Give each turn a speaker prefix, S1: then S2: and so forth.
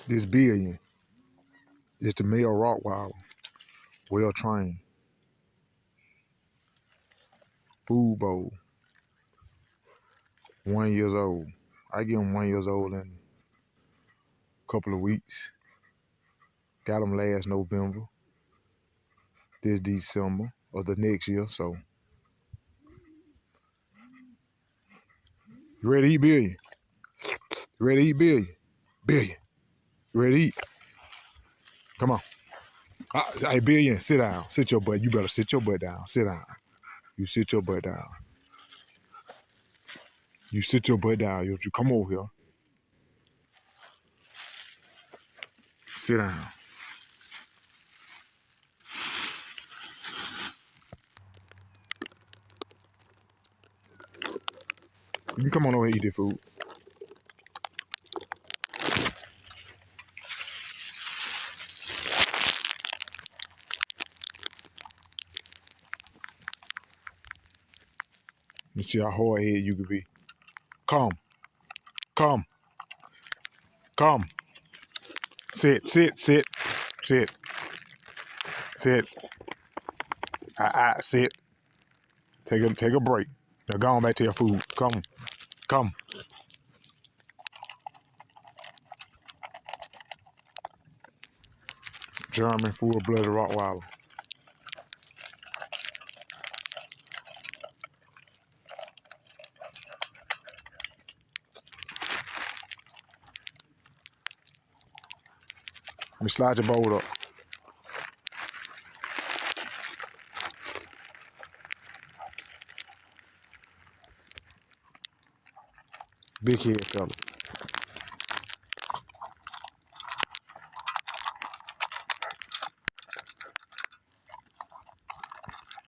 S1: This billion is the male Rottweiler, well trained. Food bowl, 1 year old. I get him 1 year old in a couple of weeks. Got him last November, this December of the next year. So, you ready to eat, Billion? You ready to eat, Billion? Billion, you ready to eat? Come on. Hey, Billion, sit down. Sit your butt. You better sit your butt down. Sit down. You sit your butt down. You sit your butt down. You come over here. Sit down. You can come on over and eat this food. You see how hard head you can be. Come. Come. Come. Sit. Sit. Sit. Sit. Sit. Sit. Take a break. Now go on back to your food. Come. Come. German full-blooded Rottweiler. Let me slide your bowl up. Big head fella.